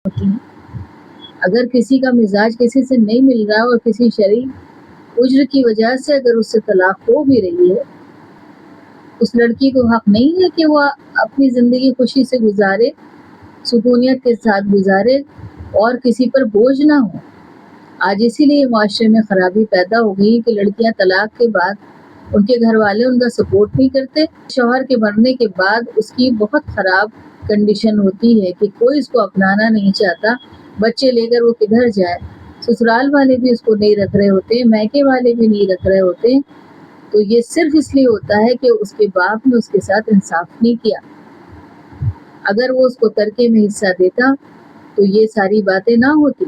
होती हैं। अगर किसी का मिजाज किसी से नहीं मिल रहा और किसी शरई उज्र की वजह से अगर उससे तलाक हो भी रही है, उस लड़की को हक नहीं है कि वो अपनी ज़िंदगी खुशी से गुजारे, सुकूनियत के साथ गुजारे और किसी पर बोझ ना हो। आज इसीलिए माशरे में ख़राबी पैदा हो गई कि लड़कियां तलाक के बाद उनके घर वाले उनका सपोर्ट नहीं करते। शौहर के मरने के बाद उसकी बहुत ख़राब कंडीशन होती है कि कोई उसको अपनाना नहीं चाहता, बच्चे लेकर वो किधर जाए। ससुराल वाले भी उसको नहीं रख रहे होते, मायके वाले भी नहीं रख रहे होते। तो ये सिर्फ इसलिए होता है कि उसके बाप ने उसके साथ इंसाफ नहीं किया। अगर वो उसको तरके में हिस्सा देता तो ये सारी बातें ना होती।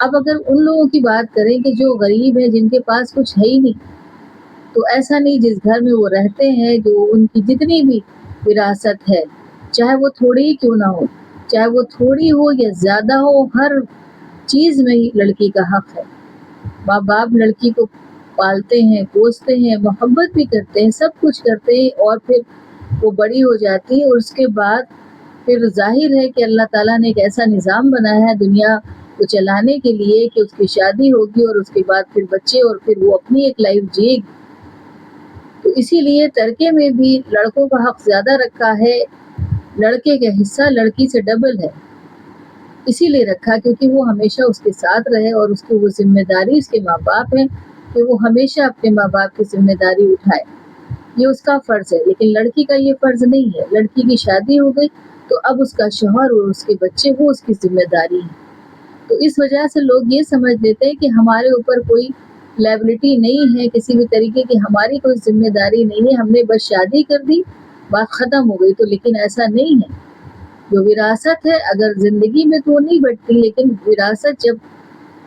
अब अगर उन लोगों की बात करें कि जो गरीब है, जिनके पास कुछ है ही नहीं, तो ऐसा नहीं, जिस घर में वो रहते हैं, जो उनकी जितनी भी विरासत है, चाहे वो थोड़ी ही क्यों ना हो, चाहे वो थोड़ी हो या ज़्यादा हो, हर चीज़ में ही लड़की का हक है। माँ बाप लड़की को पालते हैं, पोसते हैं, मोहब्बत भी करते हैं, सब कुछ करते हैं और फिर वो बड़ी हो जाती है और उसके बाद फिर जाहिर है कि अल्लाह ताला ने एक ऐसा निज़ाम बनाया है दुनिया को चलाने के लिए कि उसकी शादी होगी और उसके बाद फिर बच्चे और फिर वो अपनी एक लाइफ जिएगी। तो इसीलिए तरके में भी लड़कों का हक ज़्यादा रखा है, लड़के का हिस्सा लड़की से डबल है। इसीलिए रखा क्योंकि वो हमेशा उसके साथ रहे और उसकी वो जिम्मेदारी उसके माँ बाप है कि वो हमेशा अपने माँ बाप की जिम्मेदारी उठाए, ये उसका फ़र्ज़ है। लेकिन लड़की का ये फ़र्ज़ नहीं है। लड़की की शादी हो गई तो अब उसका शौहर और उसके बच्चे वो उसकी जिम्मेदारी है। तो इस वजह से लोग ये समझ लेते हैं कि हमारे ऊपर कोई लायबिलिटी नहीं है किसी भी तरीके की, हमारी कोई जिम्मेदारी नहीं है, हमने बस शादी कर दी, बात ख़त्म हो गई। तो लेकिन ऐसा नहीं है। जो विरासत है, अगर ज़िंदगी में तो नहीं बढ़ती, लेकिन विरासत जब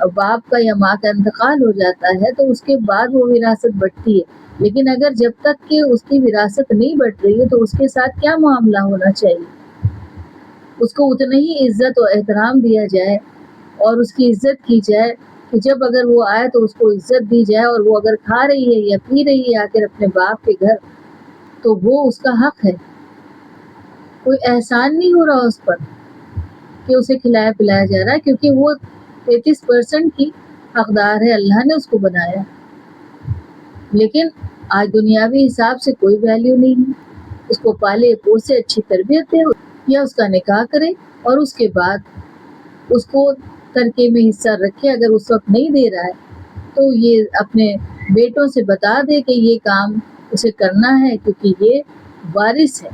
बाप का या माँ का इंतकाल हो जाता है तो उसके बाद वो विरासत बढ़ती है। लेकिन अगर जब तक कि उसकी विरासत नहीं बढ़ रही है तो उसके साथ क्या मामला होना चाहिए? उसको उतना ही इज्जत और एहतराम दिया जाए और उसकी इज्जत की जाए कि जब अगर वो आए तो उसको इज्जत दी जाए, और वो अगर खा रही है या पी रही है आकर अपने बाप के घर, तो वो उसका हक है। कोई एहसान नहीं हो रहा उस पर कि उसे खिलाया पिलाया जा रहा है, क्योंकि वो 33% की हकदार है, अल्लाह ने उसको बनाया। लेकिन आज दुनियावी हिसाब से कोई वैल्यू नहीं है। उसको पाले पोसे, अच्छी तरबियत दे या उसका निकाह करे और उसके बाद उसको तरके में हिस्सा रखे। अगर उस वक्त नहीं दे रहा है तो ये अपने बेटों से बता दे कि ये काम उसे करना है, क्योंकि ये वारिस है।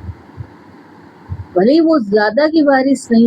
भले ही वो ज़्यादा की वारिस नहीं